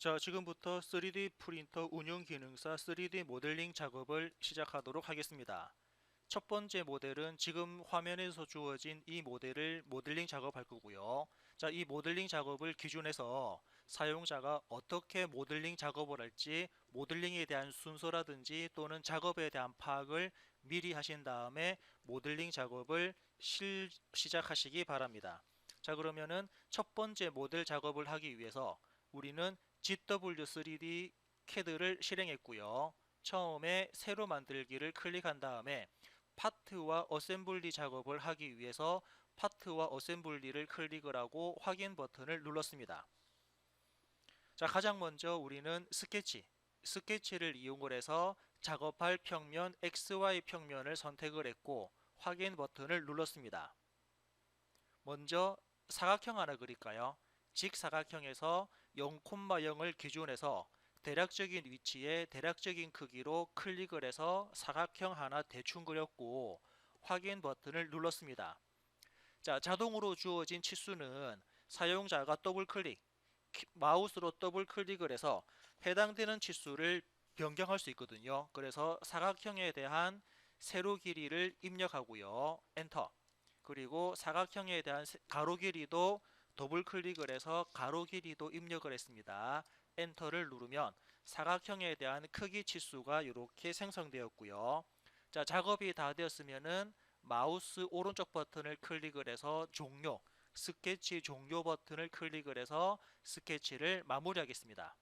자, 지금부터 3D 프린터 운용 기능사 3D 모델링 작업을 시작하도록 하겠습니다. 첫 번째 모델은 지금 화면에서 주어진 이 모델을 모델링 작업할 거고요. 자, 이 모델링 작업을 기준해서 사용자가 어떻게 모델링 작업을 할지 모델링에 대한 순서라든지 또는 작업에 대한 파악을 미리 하신 다음에 모델링 작업을 시작하시기 바랍니다. 자, 그러면은 첫 번째 모델 작업을 하기 위해서 우리는 GW3D CAD를 실행했고요. 처음에 새로 만들기를 클릭한 다음에 파트와 어셈블리 작업을 하기 위해서 파트와 어셈블리를 클릭을 하고 확인 버튼을 눌렀습니다. 자, 가장 먼저 우리는 스케치를 이용을 해서 작업할 평면 XY 평면을 선택을 했고 확인 버튼을 눌렀습니다. 먼저 사각형 하나 그릴까요? 직사각형에서 0,0을 기준해서 대략적인 위치에 대략적인 크기로 클릭을 해서 사각형 하나 대충 그렸고 확인 버튼을 눌렀습니다. 자, 자동으로 주어진 치수는 사용자가 마우스로 더블 클릭을 해서 해당되는 치수를 변경할 수 있거든요. 그래서 사각형에 대한 세로 길이를 입력하고요. 엔터. 그리고 사각형에 대한 가로 길이도 더블 클릭을 해서 가로 길이도 입력을 했습니다. 엔터를 누르면 사각형에 대한 크기 치수가 이렇게 생성되었고요. 자, 작업이 다 되었으면은 마우스 오른쪽 버튼을 클릭을 해서 스케치 종료 버튼을 클릭을 해서 스케치를 마무리하겠습니다.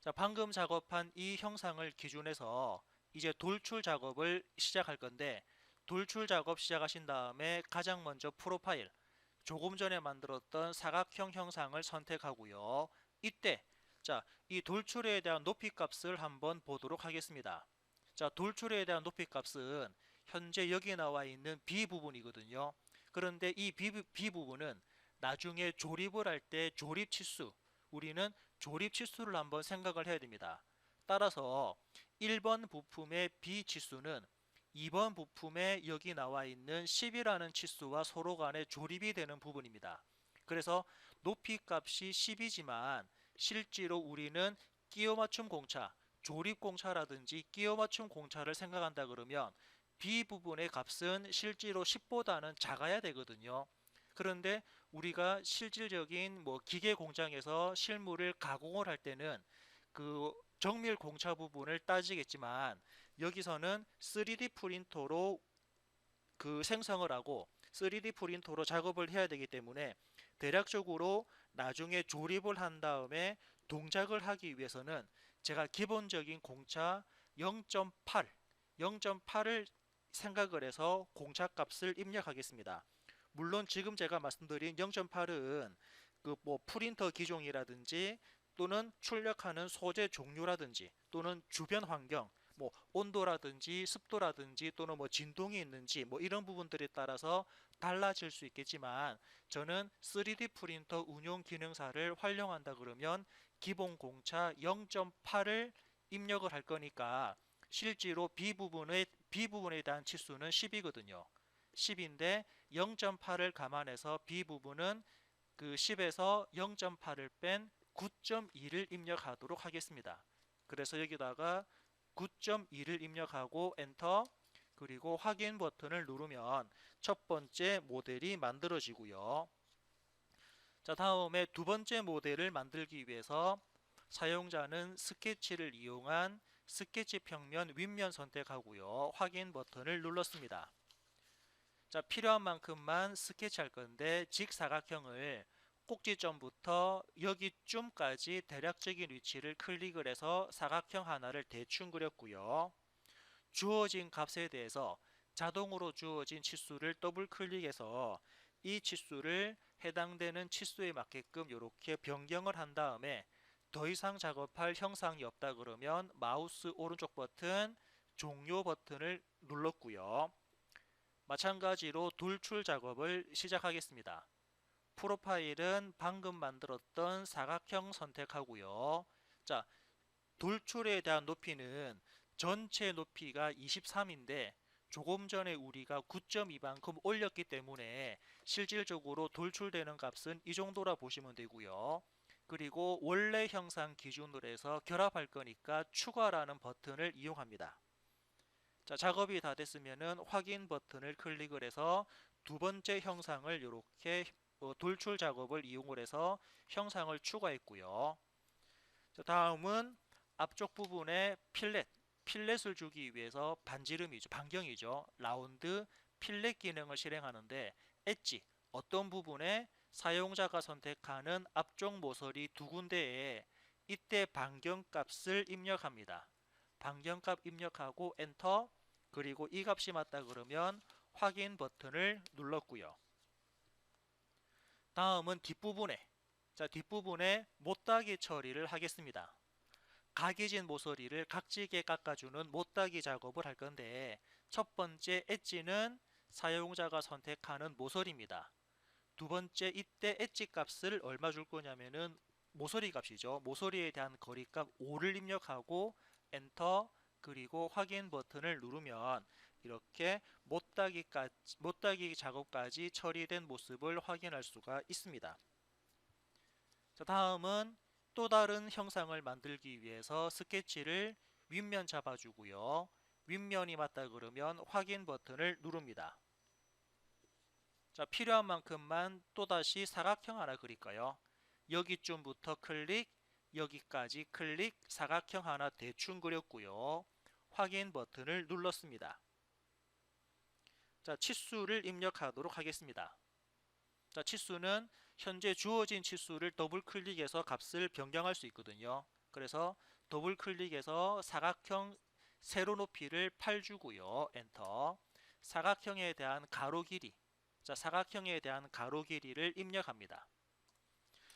자, 방금 작업한 이 형상을 기준해서 이제 돌출 작업을 시작할 건데, 돌출 작업 시작하신 다음에 가장 먼저 프로파일, 조금 전에 만들었던 사각형 형상을 선택하고요. 이때 이 돌출에 대한 높이 값을 한번 보도록 하겠습니다. 자, 돌출에 대한 높이 값은 현재 여기 나와 있는 B 부분이거든요. 그런데 이 B 부분은 나중에 조립을 할 때 조립 치수, 우리는 조립 치수를 한번 생각을 해야 됩니다. 따라서 1번 부품의 B 치수는 2번 부품에 여기 나와 있는 10이라는 치수와 서로 간에 조립이 되는 부분입니다. 그래서 높이 값이 10이지만 실제로 우리는 끼워 맞춤 공차, 조립 공차라든지 끼워 맞춤 공차를 생각한다 그러면 B 부분의 값은 실제로 10보다는 작아야 되거든요. 그런데 우리가 실질적인 기계 공장에서 실물을 가공을 할 때는 그 정밀 공차 부분을 따지겠지만 여기서는 3D 프린터로 생성을 하고 3D 프린터로 작업을 해야 되기 때문에 대략적으로 나중에 조립을 한 다음에 동작을 하기 위해서는 제가 기본적인 공차 0.8을 생각을 해서 공차 값을 입력하겠습니다. 물론 지금 제가 말씀드린 0.8은 프린터 기종이라든지 또는 출력하는 소재 종류라든지 또는 주변 환경, 온도라든지 습도라든지 또는 진동이 있는지 이런 부분들에 따라서 달라질 수 있겠지만 저는 3D 프린터 운용 기능사를 활용한다 그러면 기본 공차 0.8을 입력을 할 거니까 실제로 B 부분에 대한 치수는 10이거든요. 10인데 0.8을 감안해서 B 부분은 10에서 0.8을 뺀 9.2를 입력하도록 하겠습니다. 그래서 여기다가 9.2를 입력하고 엔터, 그리고 확인 버튼을 누르면 첫 번째 모델이 만들어지고요. 자, 다음에 두 번째 모델을 만들기 위해서 사용자는 스케치를 이용한 스케치 평면 윗면 선택하고요. 확인 버튼을 눌렀습니다. 자, 필요한 만큼만 스케치할 건데 직사각형을 꼭지점부터 여기쯤까지 대략적인 위치를 클릭을 해서 사각형 하나를 대충 그렸고요. 주어진 값에 대해서 자동으로 주어진 치수를 더블 클릭해서 이 치수를 해당되는 치수에 맞게끔 이렇게 변경을 한 다음에 더 이상 작업할 형상이 없다 그러면 마우스 오른쪽 버튼 종료 버튼을 눌렀고요. 마찬가지로 돌출 작업을 시작하겠습니다. 프로파일은 방금 만들었던 사각형 선택하고요. 자, 돌출에 대한 높이는 전체 높이가 23인데 조금 전에 우리가 9.2만큼 올렸기 때문에 실질적으로 돌출되는 값은 이 정도라 보시면 되고요. 그리고 원래 형상 기준으로 해서 결합할 거니까 추가라는 버튼을 이용합니다. 자, 작업이 다 됐으면은 확인 버튼을 클릭을 해서 두 번째 형상을 이렇게 돌출 작업을 이용을 해서 형상을 추가했고요. 자, 다음은 앞쪽 부분에 필렛을 주기 위해서 반지름이죠. 반경이죠. 라운드 필렛 기능을 실행하는데 엣지, 어떤 부분에 사용자가 선택하는 앞쪽 모서리 두 군데에 이때 반경값을 입력합니다. 반경값 입력하고 엔터, 그리고 이 값이 맞다 그러면 확인 버튼을 눌렀고요. 다음은 뒷부분에 못따기 처리를 하겠습니다. 각이진 모서리를 각지게 깎아주는 못따기 작업을 할 건데, 첫 번째 엣지는 사용자가 선택하는 모서리입니다. 두 번째, 이때 엣지 값을 얼마 줄 거냐면은 모서리 값이죠. 모서리에 대한 거리값 5를 입력하고 엔터, 그리고 확인 버튼을 누르면 이렇게 못따기 작업까지 처리된 모습을 확인할 수가 있습니다. 자, 다음은 또 다른 형상을 만들기 위해서 스케치를 윗면 잡아주고요. 윗면이 맞다 그러면 확인 버튼을 누릅니다. 자, 필요한 만큼만 또다시 사각형 하나 그릴까요? 여기쯤부터 클릭, 여기까지 클릭, 사각형 하나 대충 그렸고요. 확인 버튼을 눌렀습니다. 자, 치수를 입력하도록 하겠습니다. 자, 치수는 현재 주어진 치수를 더블 클릭해서 값을 변경할 수 있거든요. 그래서 더블 클릭해서 사각형 세로 높이를 8 주고요. 엔터. 사각형에 대한 가로 길이. 자, 사각형에 대한 가로 길이를 입력합니다.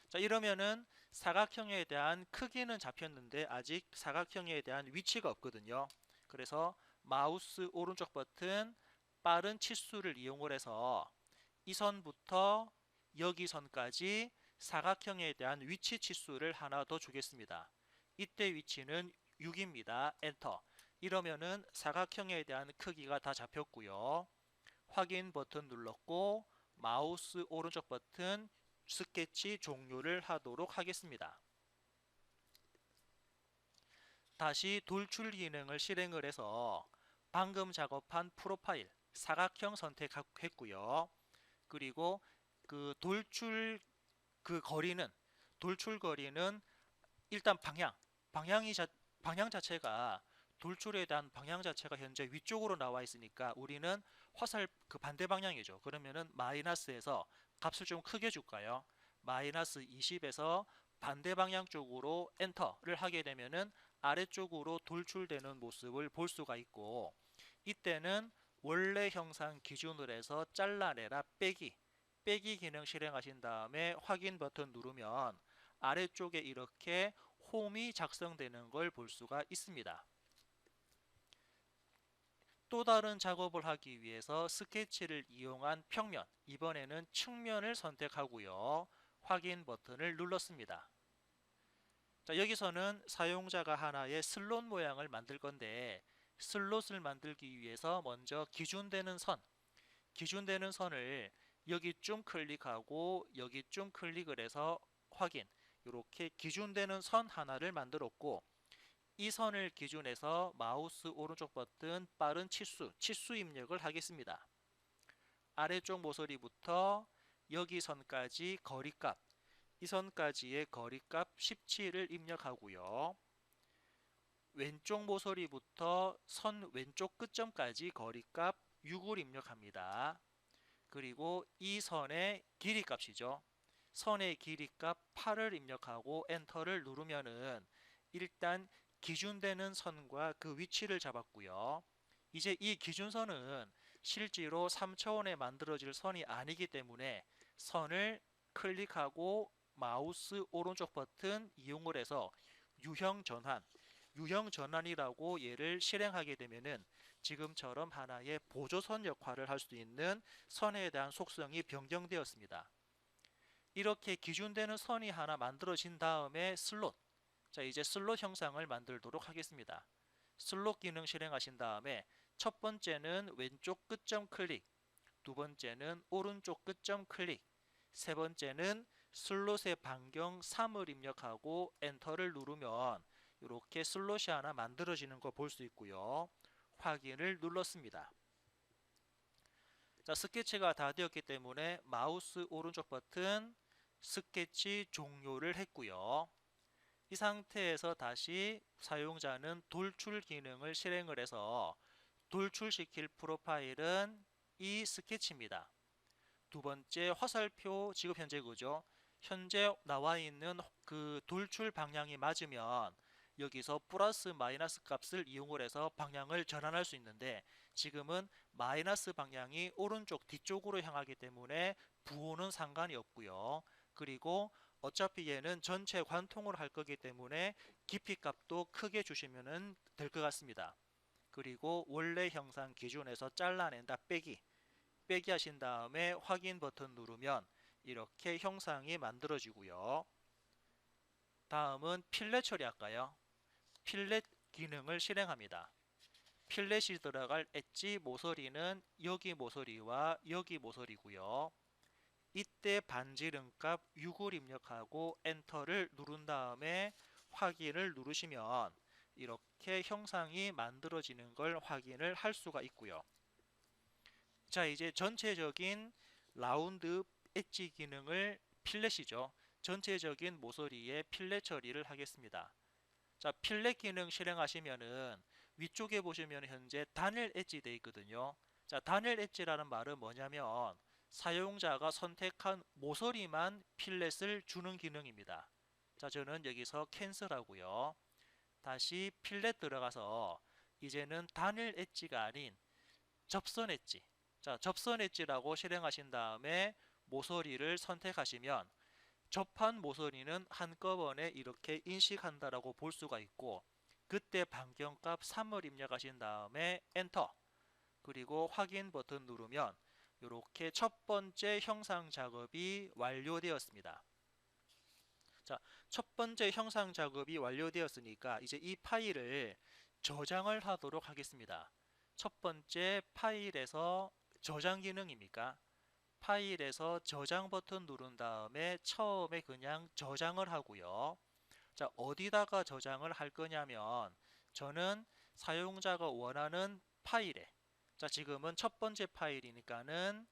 자, 이러면은 사각형에 대한 크기는 잡혔는데 아직 사각형에 대한 위치가 없거든요. 그래서 마우스 오른쪽 버튼 빠른 치수를 이용을 해서 이 선부터 여기 선까지 사각형에 대한 위치 치수를 하나 더 주겠습니다. 이때 위치는 6입니다. 엔터. 이러면은 사각형에 대한 크기가 다 잡혔고요. 확인 버튼 눌렀고 마우스 오른쪽 버튼 스케치 종료를 하도록 하겠습니다. 다시 돌출 기능을 실행을 해서 방금 작업한 프로파일 사각형 선택했고요. 그리고 그 돌출 거리는 일단 방향 자체가 돌출에 대한 방향 자체가 현재 위쪽으로 나와 있으니까 우리는 화살 그 반대 방향이죠. 그러면은 마이너스에서 값을 좀 크게 줄까요? 마이너스 20에서 반대 방향 쪽으로 엔터를 하게 되면은 아래쪽으로 돌출되는 모습을 볼 수가 있고, 이때는 원래 형상 기준으로 해서 잘라내라 빼기 기능 실행하신 다음에 확인 버튼 누르면 아래쪽에 이렇게 홈이 작성되는 걸 볼 수가 있습니다. 또 다른 작업을 하기 위해서 스케치를 이용한 평면, 이번에는 측면을 선택하고요. 확인 버튼을 눌렀습니다. 자, 여기서는 사용자가 하나의 슬롯 모양을 만들 건데, 슬롯을 만들기 위해서 먼저 기준되는 선을 여기쯤 클릭하고 여기쯤 클릭을 해서 확인, 이렇게 기준되는 선 하나를 만들었고, 이 선을 기준해서 마우스 오른쪽 버튼 빠른 치수 입력을 하겠습니다. 아래쪽 모서리부터 여기 선까지 거리값, 이 선까지의 거리값 17을 입력하고요. 왼쪽 모서리부터 선 왼쪽 끝점까지 거리값 6을 입력합니다. 그리고 이 선의 길이 값이죠. 선의 길이값 8을 입력하고 엔터를 누르면은 일단 기준되는 선과 그 위치를 잡았고요. 이제 이 기준선은 실제로 3차원에 만들어질 선이 아니기 때문에 선을 클릭하고 마우스 오른쪽 버튼 이용을 해서 유형 전환이라고 얘를 실행하게 되면은 지금처럼 하나의 보조선 역할을 할 수 있는 선에 대한 속성이 변경되었습니다. 이렇게 기준되는 선이 하나 만들어진 다음에 자, 이제 슬롯 형상을 만들도록 하겠습니다. 슬롯 기능 실행하신 다음에 첫 번째는 왼쪽 끝점 클릭, 두 번째는 오른쪽 끝점 클릭, 세 번째는 슬롯의 반경 3을 입력하고 엔터를 누르면 이렇게 슬롯이 하나 만들어지는 거 볼 수 있고요. 확인을 눌렀습니다. 자, 스케치가 다 되었기 때문에 마우스 오른쪽 버튼 스케치 종료를 했고요. 이 상태에서 다시 사용자는 돌출 기능을 실행을 해서 돌출시킬 프로파일은 이 스케치입니다. 두 번째 화살표 지금 현재 그죠? 현재 나와 있는 그 돌출 방향이 맞으면 여기서 플러스 마이너스 값을 이용을 해서 방향을 전환할 수 있는데 지금은 마이너스 방향이 오른쪽 뒤쪽으로 향하기 때문에 부호는 상관이 없고요. 그리고 어차피 얘는 전체 관통을 할 거기 때문에 깊이 값도 크게 주시면 될 것 같습니다. 그리고 원래 형상 기준에서 잘라낸다 빼기 하신 다음에 확인 버튼 누르면 이렇게 형상이 만들어지고요. 다음은 필렛 처리할까요? 필렛 기능을 실행합니다. 필렛이 들어갈 엣지 모서리는 여기 모서리와 여기 모서리고요. 이때 반지름 값 6을 입력하고 엔터를 누른 다음에 확인을 누르시면 이렇게 형상이 만들어지는 걸 확인을 할 수가 있고요. 자, 이제 전체적인 라운드 엣지 기능을 필렛이죠. 전체적인 모서리에 필렛 처리를 하겠습니다. 자, 필렛 기능 실행하시면은 위쪽에 보시면 현재 단일 엣지 되어 있거든요. 자, 단일 엣지라는 말은 뭐냐면 사용자가 선택한 모서리만 필렛을 주는 기능입니다. 자, 저는 여기서 캔슬하고요. 다시 필렛 들어가서 이제는 단일 엣지가 아닌 접선 엣지. 자, 접선 엣지라고 실행하신 다음에 모서리를 선택하시면 접한 모서리는 한꺼번에 이렇게 인식한다라고 볼 수가 있고 그때 반경값 3을 입력하신 다음에 엔터 그리고 확인 버튼 누르면 이렇게 첫 번째 형상 작업이 완료되었습니다. 자, 첫 번째 형상 작업이 완료되었으니까 이제 이 파일을 저장을 하도록 하겠습니다. 첫 번째 파일에서 저장 기능입니까? 파일에서 저장 버튼 누른 다음에 처음에 그냥 저장을 하고요. 자, 어디다가 저장을 할 거냐면 저는 사용자가 원하는 파일에 자, 지금은 첫 번째 파일이니까는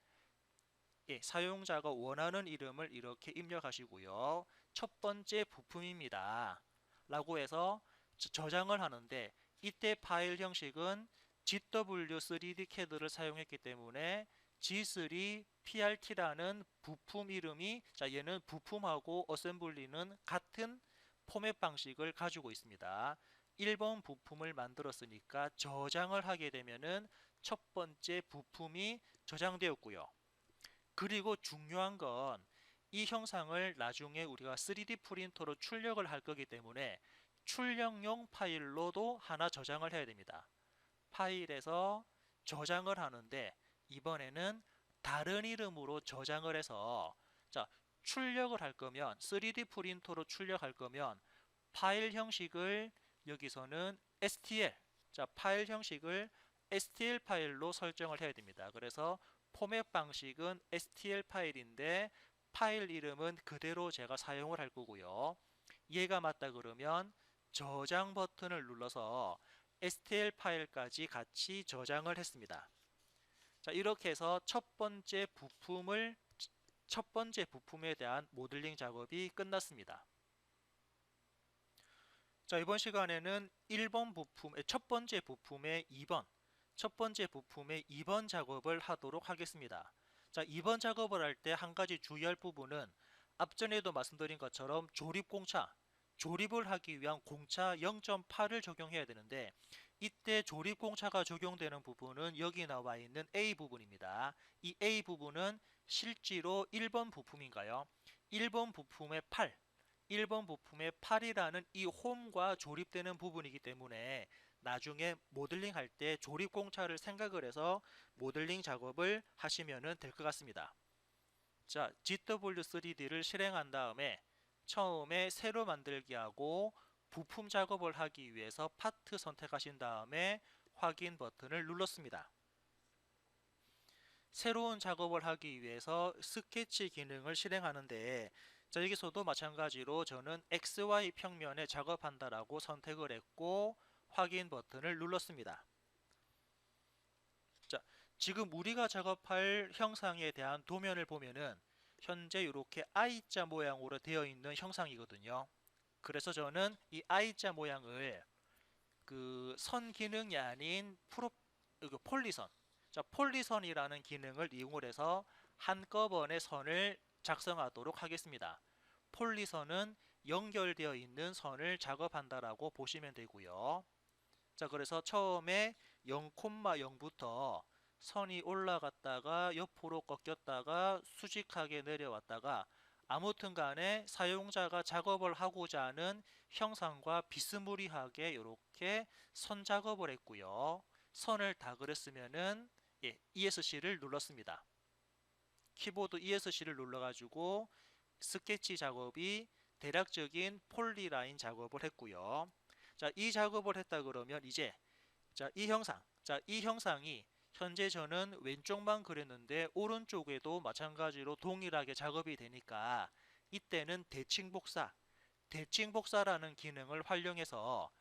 사용자가 원하는 이름을 이렇게 입력하시고요. 첫 번째 부품입니다. 라고 해서 저장을 하는데 이때 파일 형식은 GW3D CAD를 사용했기 때문에 G3 PRT라는 부품 이름이 자 얘는 부품하고 어셈블리는 같은 포맷 방식을 가지고 있습니다. 1번 부품을 만들었으니까 저장을 하게 되면은 첫 번째 부품이 저장되었고요. 그리고 중요한 건 이 형상을 나중에 우리가 3D 프린터로 출력을 할 거기 때문에 출력용 파일로도 하나 저장을 해야 됩니다. 파일에서 저장을 하는데 이번에는 다른 이름으로 저장을 해서 자, 출력을 할 거면 3D 프린터로 출력할 거면 파일 형식을 여기서는 STL 자, 파일 형식을 STL 파일로 설정을 해야 됩니다. 그래서 포맷 방식은 STL 파일인데 파일 이름은 그대로 제가 사용을 할 거고요. 이해가 맞다 그러면 저장 버튼을 눌러서 STL 파일까지 같이 저장을 했습니다. 자, 이렇게 해서 첫 번째 부품에 대한 모델링 작업이 끝났습니다. 자, 이번 시간에는 1번 부품의 첫 번째 부품의 2번 작업을 하도록 하겠습니다. 자, 2번 작업을 할 때 한 가지 주의할 부분은 앞전에도 말씀드린 것처럼 조립을 하기 위한 공차 0.8을 적용해야 되는데 이때 조립 공차가 적용되는 부분은 여기 나와 있는 A 부분입니다. 이 A 부분은 실제로 1번 부품인가요? 1번 부품의 8이라는 이 홈과 조립되는 부분이기 때문에 나중에 모델링 할 때 조립 공차를 생각을 해서 모델링 작업을 하시면 될 것 같습니다. 자, GW3D를 실행한 다음에 처음에 새로 만들기 하고 부품 작업을 하기 위해서 파트 선택하신 다음에 확인 버튼을 눌렀습니다. 새로운 작업을 하기 위해서 스케치 기능을 실행하는데 자, 여기서도 마찬가지로 저는 XY 평면에 작업한다라고 선택을 했고 확인 버튼을 눌렀습니다. 자, 지금 우리가 작업할 형상에 대한 도면을 보면은 현재 이렇게 I자 모양으로 되어 있는 형상이거든요. 그래서 저는 이 I자 모양을 그 선 기능이 아닌 폴리선, 자, 폴리선이라는 기능을 이용을 해서 한꺼번에 선을 작성하도록 하겠습니다. 폴리선은 연결되어 있는 선을 작업한다라고 보시면 되고요. 자, 그래서 처음에 0,0부터 선이 올라갔다가 옆으로 꺾였다가 수직하게 내려왔다가 아무튼 간에 사용자가 작업을 하고자 하는 형상과 비스무리하게 이렇게 선 작업을 했고요. 선을 다 그렸으면은 ESC를 눌렀습니다. 키보드 ESC를 눌러가지고 스케치 작업이 대략적인 폴리라인 작업을 했고요. 자, 이 작업을 했다 그러면 이제 이 형상이 현재 저는 왼쪽만 그렸는데 오른쪽에도 마찬가지로 동일하게 작업이 되니까 이때는 대칭복사라는 기능을 활용해서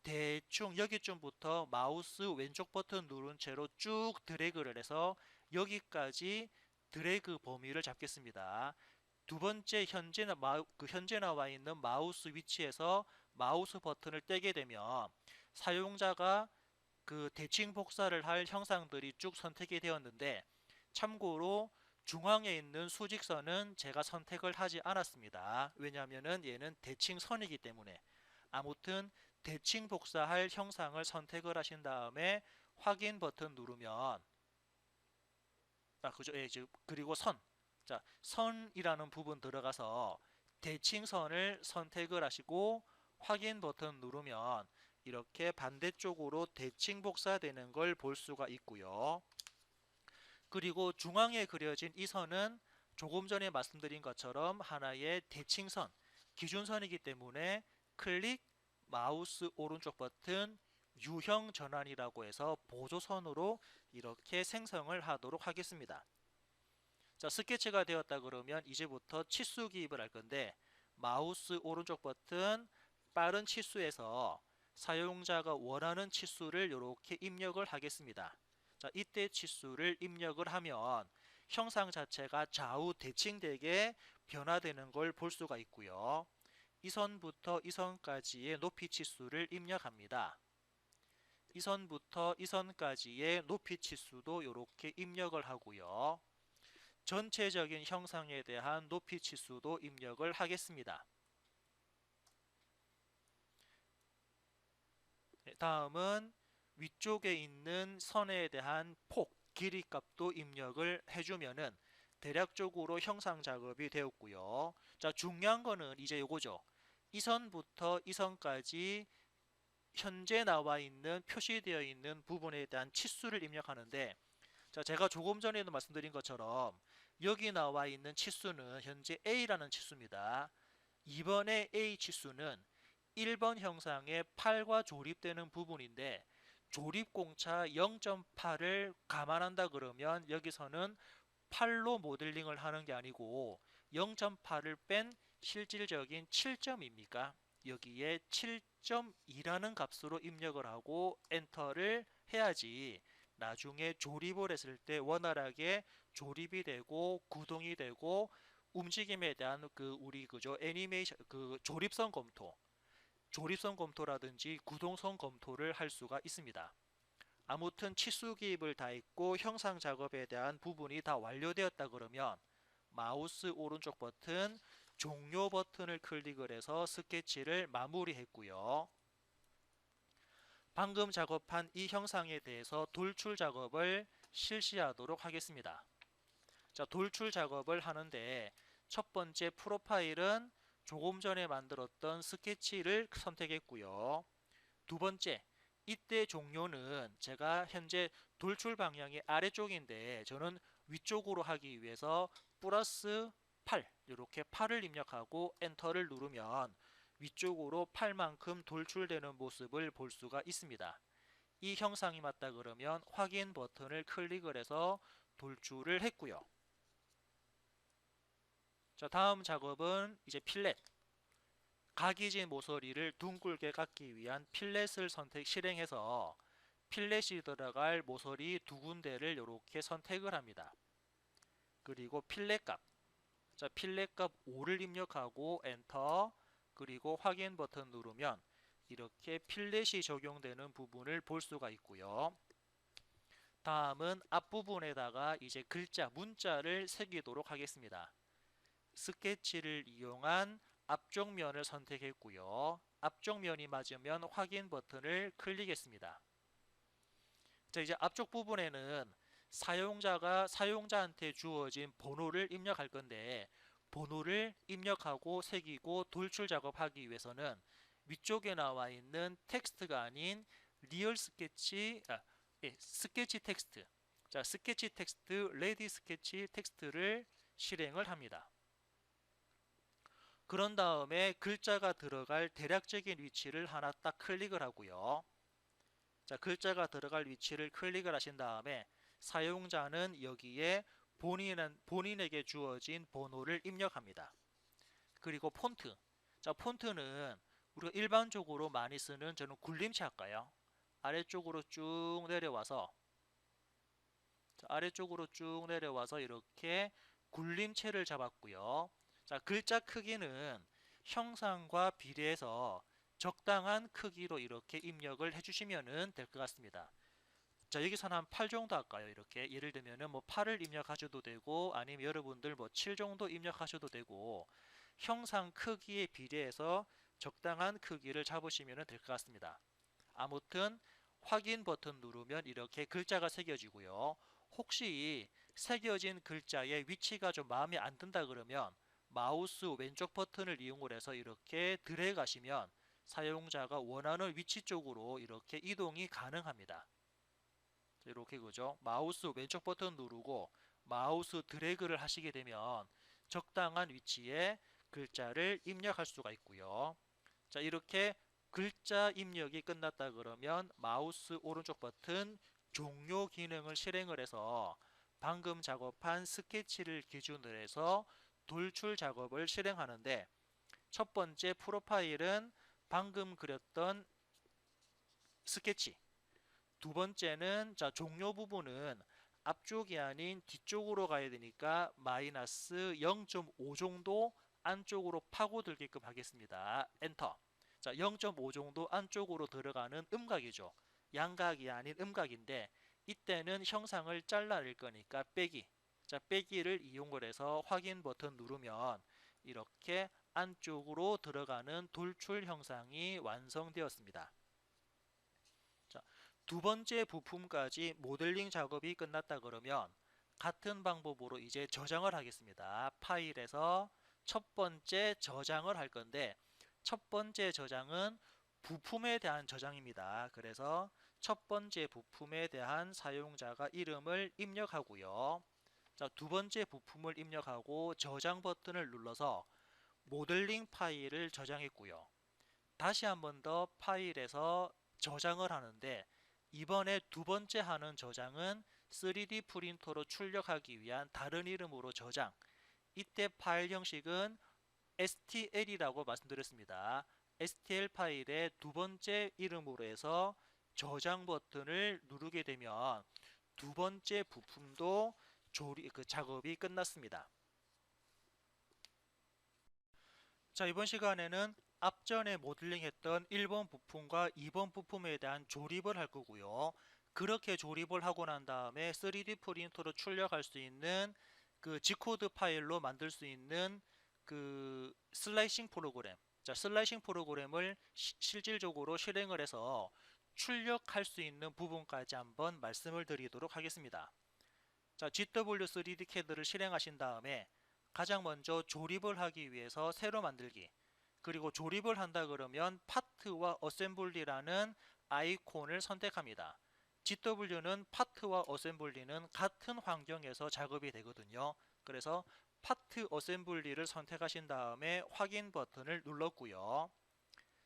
대충 여기쯤부터 마우스 왼쪽 버튼 누른 채로 쭉 드래그를 해서 여기까지 드래그 범위를 잡겠습니다. 두 번째 현재 나와 있는 마우스 위치에서 마우스 버튼을 떼게 되면 사용자가 그 대칭 복사를 할 형상들이 쭉 선택이 되었는데 참고로 중앙에 있는 수직선은 제가 선택을 하지 않았습니다. 왜냐하면 얘는 대칭선이기 때문에. 아무튼 대칭 복사할 형상을 선택을 하신 다음에 확인 버튼 누르면 그죠? 예, 그리고 자, 선이라는 부분 들어가서 대칭선을 선택을 하시고 확인 버튼 누르면 이렇게 반대쪽으로 대칭 복사되는 걸 볼 수가 있고요. 그리고 중앙에 그려진 이 선은 조금 전에 말씀드린 것처럼 하나의 대칭선, 기준선이기 때문에 클릭, 마우스 오른쪽 버튼, 유형 전환이라고 해서 보조선으로 이렇게 생성을 하도록 하겠습니다. 자, 스케치가 되었다 그러면 이제부터 치수 기입을 할 건데 마우스 오른쪽 버튼 빠른 치수에서 사용자가 원하는 치수를 이렇게 입력을 하겠습니다. 자, 이때 치수를 입력을 하면 형상 자체가 좌우 대칭되게 변화되는 걸 볼 수가 있고요. 이 선부터 이 선까지의 높이 치수를 입력합니다. 이 선부터 이 선까지의 높이 치수도 이렇게 입력을 하고요. 전체적인 형상에 대한 높이 치수도 입력을 하겠습니다. 다음은 위쪽에 있는 선에 대한 폭, 길이 값도 입력을 해주면은 대략적으로 형상 작업이 되었고요. 자, 중요한 거는 이제 요거죠. 이 선부터 이 선까지 현재 나와 있는 표시되어 있는 부분에 대한 치수를 입력하는데 자, 제가 조금 전에도 말씀드린 것처럼 여기 나와 있는 치수는 현재 A라는 치수입니다. 이번에 A 치수는 1번 형상의 8과 조립되는 부분인데 조립공차 0.8을 감안한다 그러면 여기서는 8로 모델링을 하는 게 아니고 0.8을 뺀 실질적인 7점입니까? 여기에 7.2라는 값으로 입력을 하고 엔터를 해야지 나중에 조립을 했을 때 원활하게 조립이 되고 구동이 되고 움직임에 대한 그죠 애니메이션 조립선 검토라든지 구동선 검토를 할 수가 있습니다. 아무튼 치수 기입을 다 했고 형상 작업에 대한 부분이 다 완료되었다 그러면 마우스 오른쪽 버튼 종료 버튼을 클릭을 해서 스케치를 마무리했고요. 방금 작업한 이 형상에 대해서 돌출 작업을 실시하도록 하겠습니다. 자, 돌출 작업을 하는데 첫 번째 프로파일은 조금 전에 만들었던 스케치를 선택했고요. 두 번째, 이때 종료는 제가 현재 돌출 방향이 아래쪽인데 저는 위쪽으로 하기 위해서 플러스 8 이렇게 8을 입력하고 엔터를 누르면 위쪽으로 8만큼 돌출되는 모습을 볼 수가 있습니다. 이 형상이 맞다 그러면 확인 버튼을 클릭을 해서 돌출을 했고요. 자, 다음 작업은 이제 필렛. 각이진 모서리를 둥글게 깎기 위한 필렛을 실행해서 필렛이 들어갈 모서리 두 군데를 이렇게 선택을 합니다. 그리고 필렛 값. 자, 필렛 값 5를 입력하고 엔터, 그리고 확인 버튼 누르면 이렇게 필렛이 적용되는 부분을 볼 수가 있고요. 다음은 앞부분에다가 이제 글자, 문자를 새기도록 하겠습니다. 스케치를 이용한 앞쪽 면을 선택했고요. 앞쪽 면이 맞으면 확인 버튼을 클릭했습니다. 자, 이제 앞쪽 부분에는 사용자한테 주어진 번호를 입력할 건데, 번호를 입력하고 새기고 돌출 작업하기 위해서는 위쪽에 나와 있는 텍스트가 아닌 리얼 스케치, 스케치 텍스트. 자, 스케치 텍스트, 레디 스케치 텍스트를 실행을 합니다. 그런 다음에 글자가 들어갈 대략적인 위치를 하나 딱 클릭을 하고요. 자, 글자가 들어갈 위치를 클릭을 하신 다음에 사용자는 여기에 본인에게 주어진 번호를 입력합니다. 그리고 폰트. 자, 폰트는 우리가 일반적으로 많이 쓰는, 저는 굴림체 할까요? 아래쪽으로 쭉 내려와서, 자, 아래쪽으로 쭉 내려와서 이렇게 굴림체를 잡았고요. 자, 글자 크기는 형상과 비례해서 적당한 크기로 이렇게 입력을 해주시면 될 것 같습니다. 자, 여기서는 한 8 정도 할까요? 이렇게 예를 들면은 뭐 8을 입력하셔도 되고, 아니면 여러분들 뭐 7 정도 입력하셔도 되고, 형상 크기에 비례해서 적당한 크기를 잡으시면 될 것 같습니다. 아무튼 확인 버튼 누르면 이렇게 글자가 새겨지고요. 혹시 새겨진 글자의 위치가 좀 마음에 안 든다 그러면 마우스 왼쪽 버튼을 이용을 해서 이렇게 드래그 하시면 사용자가 원하는 위치 쪽으로 이렇게 이동이 가능합니다. 이렇게, 그죠? 마우스 왼쪽 버튼 누르고 마우스 드래그를 하시게 되면 적당한 위치에 글자를 입력할 수가 있고요. 자, 이렇게 글자 입력이 끝났다 그러면 마우스 오른쪽 버튼 종료 기능을 실행을 해서 방금 작업한 스케치를 기준으로 해서 돌출 작업을 실행하는데, 첫 번째 프로파일은 방금 그렸던 스케치, 두 번째는, 자, 종료 부분은 앞쪽이 아닌 뒤쪽으로 가야 되니까 마이너스 0.5 정도 안쪽으로 파고들게끔 하겠습니다. 엔터. 자, 0.5 정도 안쪽으로 들어가는 음각이죠. 양각이 아닌 음각인데, 이때는 형상을 잘라낼 거니까 빼기. 자, 빼기를 이용을 해서 확인 버튼 누르면 이렇게 안쪽으로 들어가는 돌출 형상이 완성되었습니다. 자, 두 번째 부품까지 모델링 작업이 끝났다 그러면 같은 방법으로 이제 저장을 하겠습니다. 파일에서 첫 번째 저장을 할 건데, 첫 번째 저장은 부품에 대한 저장입니다. 그래서 첫 번째 부품에 대한 사용자가 이름을 입력하고요. 자, 두 번째 부품을 입력하고 저장 버튼을 눌러서 모델링 파일을 저장했고요. 다시 한 번 더 파일에서 저장을 하는데, 이번에 두 번째 하는 저장은 3D 프린터로 출력하기 위한 다른 이름으로 저장. 이때 파일 형식은 STL이라고 말씀드렸습니다. STL 파일의 두 번째 이름으로 해서 저장 버튼을 누르게 되면 두 번째 부품도 작업이 끝났습니다. 자, 이번 시간에는 앞전에 모델링했던 1번 부품과 2번 부품에 대한 조립을 할 거고요. 그렇게 조립을 하고 난 다음에 3D 프린터로 출력할 수 있는 그 G코드 파일로 만들 수 있는 그 슬라이싱 프로그램, 자, 슬라이싱 프로그램을 실질적으로 실행을 해서 출력할 수 있는 부분까지 한번 말씀을 드리도록 하겠습니다. 자, GW3D CAD를 실행하신 다음에 가장 먼저 조립을 하기 위해서 새로 만들기, 그리고 조립을 한다 그러면 파트와 어셈블리라는 아이콘을 선택합니다. GW는 파트와 어셈블리는 같은 환경에서 작업이 되거든요. 그래서 파트 어셈블리를 선택하신 다음에 확인 버튼을 눌렀고요.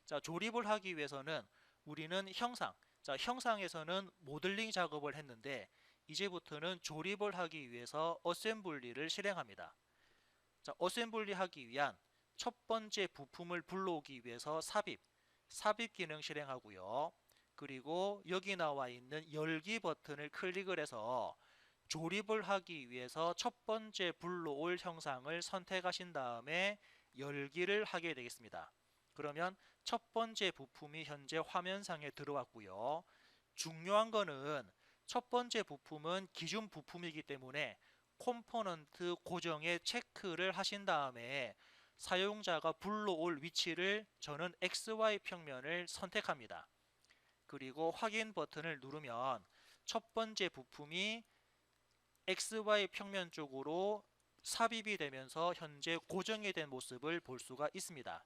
자, 조립을 하기 위해서는 우리는 형상, 자, 형상에서는 모델링 작업을 했는데 이제부터는 조립을 하기 위해서 어셈블리를 실행합니다. 자, 어셈블리 하기 위한 첫 번째 부품을 불러오기 위해서 삽입 기능 실행하고요. 그리고 여기 나와 있는 열기 버튼을 클릭을 해서 조립을 하기 위해서 첫 번째 불러올 형상을 선택하신 다음에 열기를 하게 되겠습니다. 그러면 첫 번째 부품이 현재 화면상에 들어왔고요. 중요한 거는 첫 번째 부품은 기준 부품이기 때문에 컴포넌트 고정에 체크를 하신 다음에 사용자가 불러올 위치를 저는 XY 평면을 선택합니다. 그리고 확인 버튼을 누르면 첫 번째 부품이 XY 평면 쪽으로 삽입이 되면서 현재 고정이 된 모습을 볼 수가 있습니다.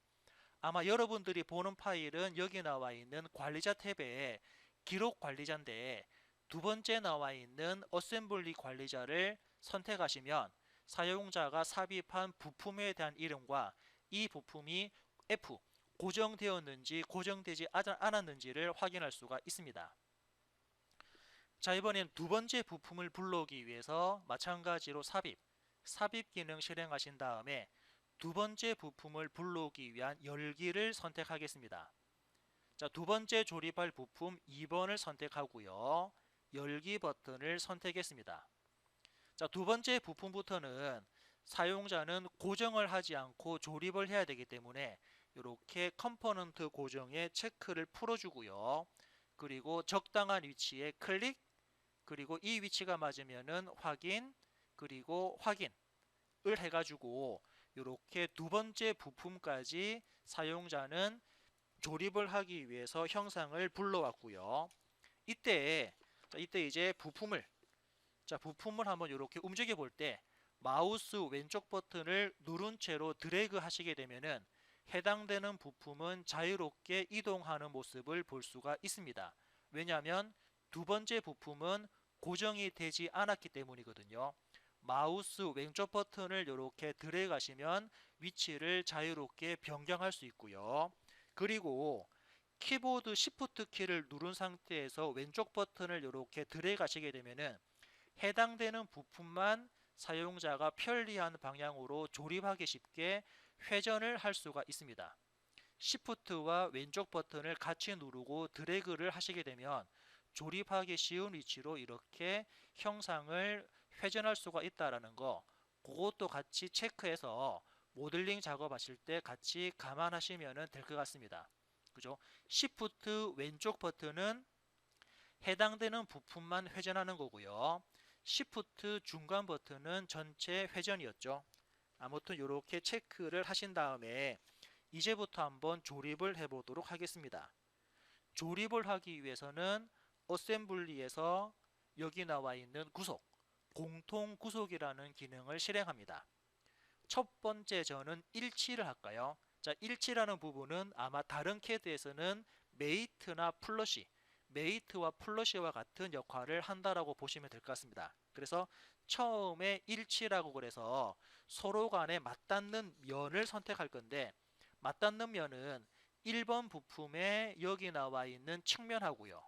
아마 여러분들이 보는 파일은 여기 나와 있는 관리자 탭에 기록 관리자인데 두 번째 나와 있는 어셈블리 관리자를 선택하시면 사용자가 삽입한 부품에 대한 이름과 이 부품이 F 고정되었는지 고정되지 않았는지를 확인할 수가 있습니다. 자, 이번엔 두 번째 부품을 불러오기 위해서 마찬가지로 삽입 기능 실행하신 다음에 두 번째 부품을 불러오기 위한 열기를 선택하겠습니다. 자, 두 번째 조립할 부품 2번을 선택하고요. 열기 버튼을 선택했습니다. 자, 두 번째 부품부터는 사용자는 고정을 하지 않고 조립을 해야 되기 때문에 이렇게 컴포넌트 고정에 체크를 풀어주고요. 그리고 적당한 위치에 클릭, 그리고 이 위치가 맞으면은 확인, 그리고 확인을 해가지고 이렇게 두 번째 부품까지 사용자는 조립을 하기 위해서 형상을 불러왔고요. 이때 이제 부품을 한번 이렇게 움직여 볼 때 마우스 왼쪽 버튼을 누른 채로 드래그 하시게 되면은 해당되는 부품은 자유롭게 이동하는 모습을 볼 수가 있습니다. 왜냐하면 두 번째 부품은 고정이 되지 않았기 때문이거든요. 마우스 왼쪽 버튼을 이렇게 드래그 하시면 위치를 자유롭게 변경할 수 있고요. 그리고 키보드 Shift 키를 누른 상태에서 왼쪽 버튼을 이렇게 드래그 하시게 되면은 해당되는 부품만 사용자가 편리한 방향으로 조립하기 쉽게 회전을 할 수가 있습니다. Shift와 왼쪽 버튼을 같이 누르고 드래그를 하시게 되면 조립하기 쉬운 위치로 이렇게 형상을 회전할 수가 있다는 거, 그것도 같이 체크해서 모델링 작업하실 때 같이 감안하시면 될 것 같습니다. 그죠? Shift 왼쪽 버튼은 해당되는 부품만 회전하는 거고요. Shift 중간 버튼은 전체 회전이었죠. 아무튼 이렇게 체크를 하신 다음에 이제부터 한번 조립을 해보도록 하겠습니다. 조립을 하기 위해서는 어셈블리에서 여기 나와 있는 구속, 공통 구속이라는 기능을 실행합니다. 첫 번째 저는 일치를 할까요? 자, 일치라는 부분은 아마 다른 캐드에서는 메이트와 플러시와 같은 역할을 한다라고 보시면 될 것 같습니다. 그래서 처음에 일치라고 그래서 서로 간에 맞닿는 면을 선택할 건데 맞닿는 면은 1번 부품에 여기 나와 있는 측면하고요.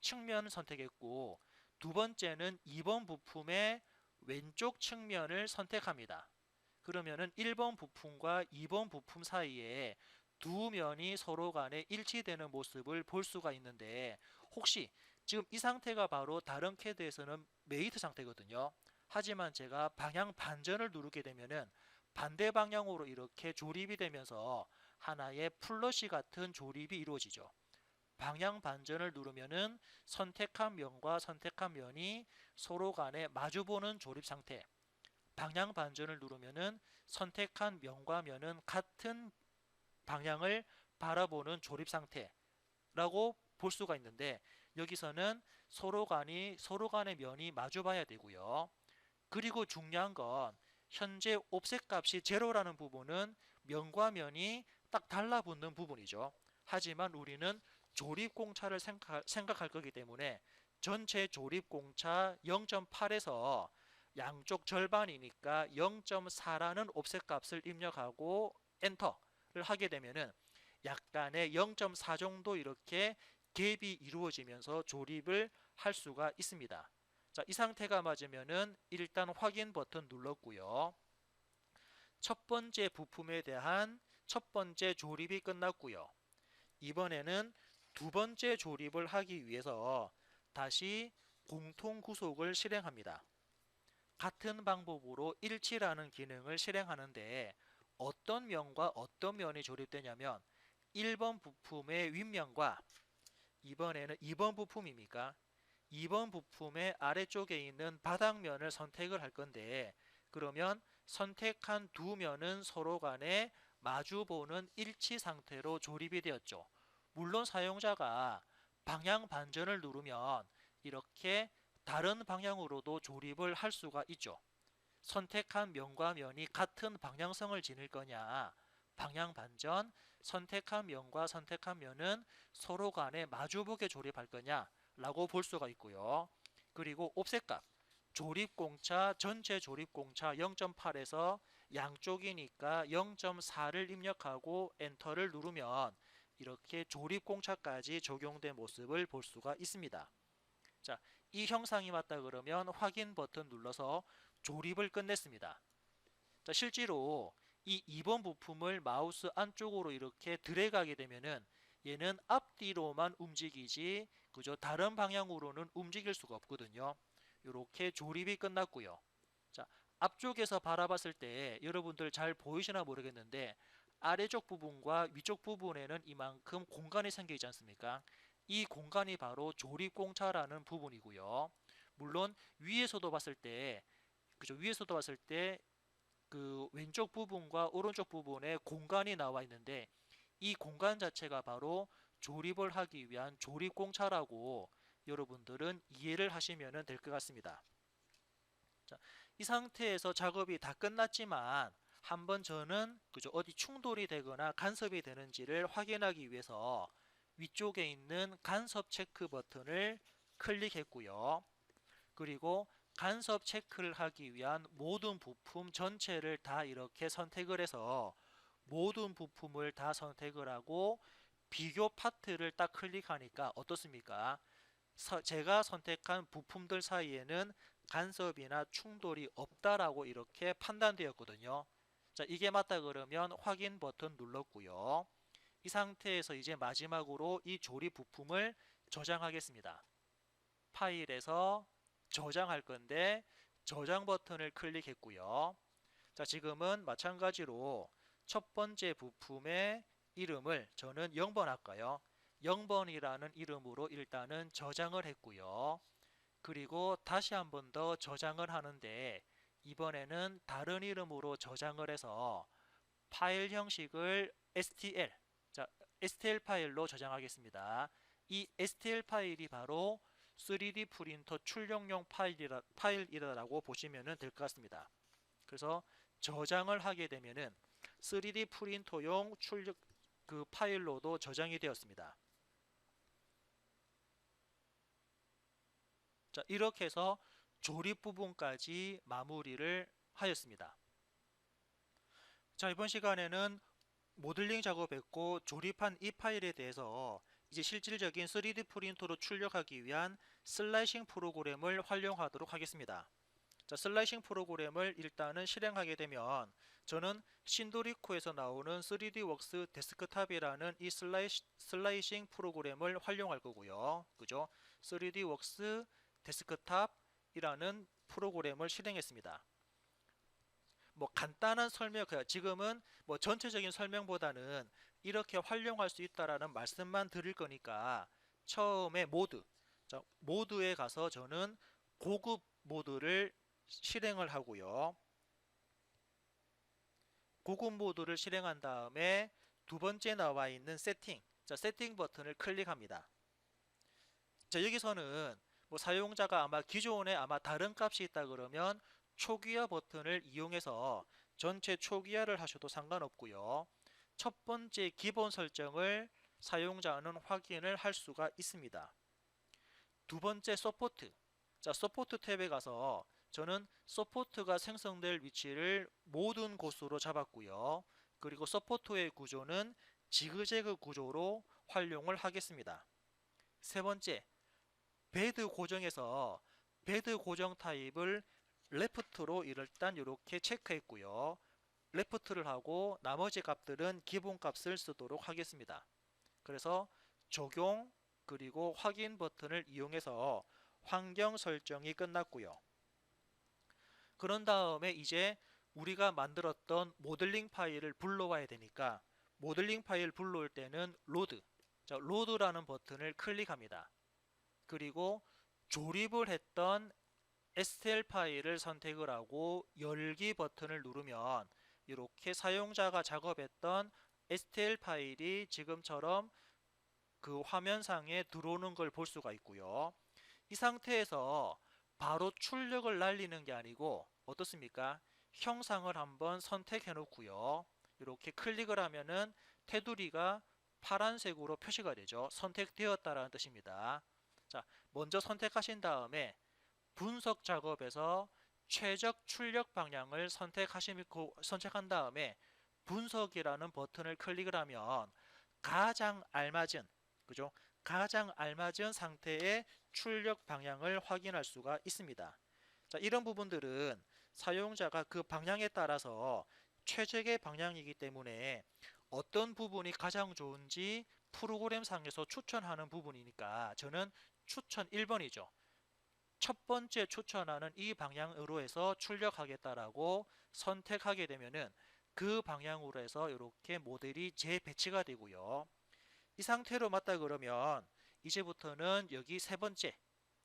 측면을 선택했고 두 번째는 2번 부품의 왼쪽 측면을 선택합니다. 그러면은 1번 부품과 2번 부품 사이에 두 면이 서로 간에 일치되는 모습을 볼 수가 있는데 혹시 지금 이 상태가 바로 다른 캐드에서는 메이트 상태거든요. 하지만 제가 방향 반전을 누르게 되면은 반대 방향으로 이렇게 조립이 되면서 하나의 플러시 같은 조립이 이루어지죠. 방향 반전을 누르면은 선택한 면과 선택한 면이 서로 간에 마주보는 조립 상태. 방향 반전을 누르면은 선택한 면과 면은 같은 방향을 바라보는 조립 상태라고 볼 수가 있는데 여기서는 서로 간의 면이 마주 봐야 되고요. 그리고 중요한 건 현재 옵셋 값이 제로라는 부분은 면과 면이 딱 달라붙는 부분이죠. 하지만 우리는 조립 공차를 생각할 거기 때문에 전체 조립 공차 0.8에서 양쪽 절반이니까 0.4라는 옵셋 값을 입력하고 엔터를 하게 되면은 약간의 0.4 정도 이렇게 갭이 이루어지면서 조립을 할 수가 있습니다. 자, 이 상태가 맞으면은 일단 확인 버튼 눌렀고요. 첫 번째 부품에 대한 첫 번째 조립이 끝났고요. 이번에는 두 번째 조립을 하기 위해서 다시 공통 구속을 실행합니다. 같은 방법으로 일치라는 기능을 실행하는데 어떤 면과 어떤 면이 조립되냐면 1번 부품의 윗면과 이번에는 2번 부품입니까? 2번 부품의 아래쪽에 있는 바닥면을 선택을 할 건데 그러면 선택한 두 면은 서로 간에 마주보는 일치 상태로 조립이 되었죠. 물론 사용자가 방향 반전을 누르면 이렇게 다른 방향으로도 조립을 할 수가 있죠. 선택한 면과 면이 같은 방향성을 지닐 거냐, 방향 반전, 선택한 면과 선택한 면은 서로 간에 마주보게 조립할 거냐 라고 볼 수가 있고요. 그리고 옵셋값, 조립공차, 전체 조립공차 0.8에서 양쪽이니까 0.4를 입력하고 엔터를 누르면 이렇게 조립공차까지 적용된 모습을 볼 수가 있습니다. 자, 이 형상이 맞다 그러면 확인 버튼 눌러서 조립을 끝냈습니다. 자, 실제로 이 2번 부품을 마우스 안쪽으로 이렇게 드래그하게 되면은 얘는 앞뒤로만 움직이지 그죠? 다른 방향으로는 움직일 수가 없거든요. 이렇게 조립이 끝났고요. 자, 앞쪽에서 바라봤을 때 여러분들 잘 보이시나 모르겠는데 아래쪽 부분과 위쪽 부분에는 이만큼 공간이 생기지 않습니까? 이 공간이 바로 조립공차라는 부분이고요. 물론 위에서도 봤을 때 그죠? 위에서도 봤을 때 그 왼쪽 부분과 오른쪽 부분에 공간이 나와 있는데 이 공간 자체가 바로 조립을 하기 위한 조립공차라고 여러분들은 이해를 하시면 될 것 같습니다. 자, 이 상태에서 작업이 다 끝났지만 한번 저는 그죠? 어디 충돌이 되거나 간섭이 되는지를 확인하기 위해서 위쪽에 있는 간섭 체크 버튼을 클릭했고요. 그리고 간섭 체크를 하기 위한 모든 부품 전체를 다 이렇게 선택을 해서 모든 부품을 다 선택을 하고 비교 파트를 딱 클릭하니까 어떻습니까? 제가 선택한 부품들 사이에는 간섭이나 충돌이 없다라고 이렇게 판단되었거든요. 자, 이게 맞다 그러면 확인 버튼 눌렀고요. 이 상태에서 이제 마지막으로 이 조립 부품을 저장하겠습니다. 파일에서 저장할 건데 저장 버튼을 클릭했고요. 자, 지금은 마찬가지로 첫 번째 부품의 이름을 저는 0번 할까요? 0번이라는 이름으로 일단은 저장을 했고요. 그리고 다시 한 번 더 저장을 하는데 이번에는 다른 이름으로 저장을 해서 파일 형식을 STL, 자, STL 파일로 저장하겠습니다. 이 STL 파일이 바로 3D 프린터 출력용 파일이라고 보시면 될 것 같습니다. 그래서 저장을 하게 되면은 3D 프린터용 출력 그 파일로도 저장이 되었습니다. 자, 이렇게 해서 조립 부분까지 마무리를 하였습니다. 자, 이번 시간에는 모델링 작업했고 조립한 이 파일에 대해서 이제 실질적인 3D 프린터로 출력하기 위한 슬라이싱 프로그램을 활용하도록 하겠습니다. 자, 슬라이싱 프로그램을 일단은 실행하게 되면 저는 신도리코에서 나오는 3D웍스 데스크탑이라는 이 슬라이싱 프로그램을 활용할 거고요. 그죠? 3D웍스 데스크탑이라는 프로그램을 실행했습니다. 뭐 간단한 설명, 지금은 뭐 전체적인 설명보다는 이렇게 활용할 수 있다라는 말씀만 드릴 거니까 처음에 모드, 자, 모드에 가서 저는 고급 모드를 실행을 하고요. 고급 모드를 실행한 다음에 두 번째 나와 있는 세팅, 자, 세팅 버튼을 클릭합니다. 자, 여기서는 뭐 사용자가 아마 기존에 다른 값이 있다 그러면 초기화 버튼을 이용해서 전체 초기화를 하셔도 상관없고요. 첫 번째 기본 설정을 사용자는 확인을 할 수가 있습니다. 두 번째 서포트, 자, 서포트 탭에 가서 저는 서포트가 생성될 위치를 모든 곳으로 잡았고요. 그리고 서포트의 구조는 지그재그 구조로 활용을 하겠습니다. 세 번째, 베드 고정에서 베드 고정 타입을 레프트로 일단 이렇게 체크했고요. 레프트를 하고 나머지 값들은 기본 값을 쓰도록 하겠습니다. 그래서 적용 그리고 확인 버튼을 이용해서 환경 설정이 끝났고요. 그런 다음에 이제 우리가 만들었던 모델링 파일을 불러와야 되니까 모델링 파일 불러올 때는 로드, 자, 로드라는 버튼을 클릭합니다. 그리고 조립을 했던 STL 파일을 선택을 하고 열기 버튼을 누르면 이렇게 사용자가 작업했던 STL 파일이 지금처럼 그 화면상에 들어오는 걸 볼 수가 있고요. 이 상태에서 바로 출력을 날리는 게 아니고 어떻습니까? 형상을 한번 선택해 놓고요. 이렇게 클릭을 하면은 테두리가 파란색으로 표시가 되죠. 선택되었다라는 뜻입니다. 자, 먼저 선택하신 다음에 분석 작업에서 최적 출력 방향을 선택한 다음에 분석이라는 버튼을 클릭을 하면 가장 알맞은, 그죠? 가장 알맞은 상태의 출력 방향을 확인할 수가 있습니다. 자, 이런 부분들은 사용자가 그 방향에 따라서 최적의 방향이기 때문에 어떤 부분이 가장 좋은지 프로그램 상에서 추천하는 부분이니까 저는 추천 1번이죠. 첫 번째 추천하는 이 방향으로 해서 출력하겠다라고 선택하게 되면은 그 방향으로 해서 이렇게 모델이 재배치가 되고요. 이 상태로 맞다 그러면 이제부터는 여기 세 번째,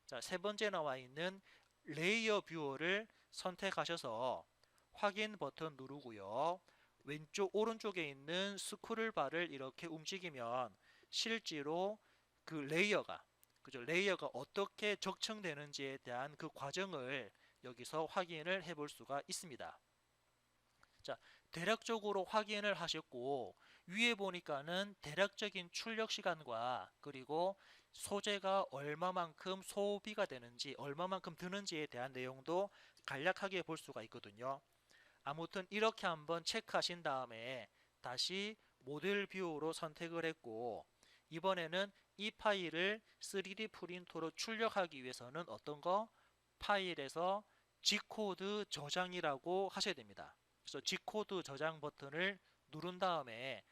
자, 세 번째 나와 있는 레이어 뷰어를 선택하셔서 확인 버튼 누르고요. 왼쪽 오른쪽에 있는 스크롤 바를 이렇게 움직이면 실제로 그 레이어가, 그죠? 레이어가 어떻게 적층되는지에 대한 그 과정을 여기서 확인을 해볼 수가 있습니다. 자, 대략적으로 확인을 하셨고 위에 보니까는 대략적인 출력 시간과 그리고 소재가 얼마만큼 소비가 되는지 얼마만큼 드는지에 대한 내용도 간략하게 볼 수가 있거든요. 아무튼 이렇게 한번 체크하신 다음에 다시 모델 뷰로 선택을 했고 이번에는 이 파일을 3D 프린터로 출력하기 위해서는 어떤 거? 파일에서 G코드 저장이라고 하셔야 됩니다. 그래서 G코드 저장 버튼을 누른 다음에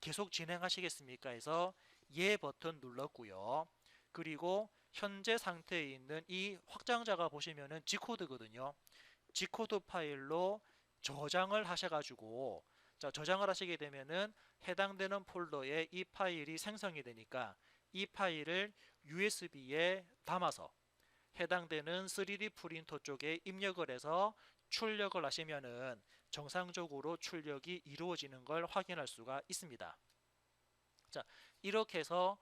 계속 진행하시겠습니까 해서 예 버튼 눌렀고요. 그리고 현재 상태에 있는 이 확장자가 보시면은 G코드거든요. G코드 파일로 저장을 하셔가지고 자, 저장을 하시게 되면은 해당되는 폴더에 이 파일이 생성이 되니까 이 파일을 USB에 담아서 해당되는 3D 프린터 쪽에 입력을 해서 출력을 하시면은 정상적으로 출력이 이루어지는 걸 확인할 수가 있습니다. 자, 이렇게 해서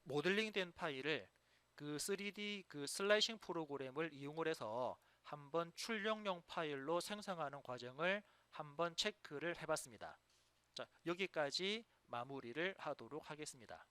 모델링된 파일을 그 3D 그 슬라이싱 프로그램을 이용을 해서 한번 출력용 파일로 생성하는 과정을 한번 체크를 해봤습니다. 자, 여기까지 마무리를 하도록 하겠습니다.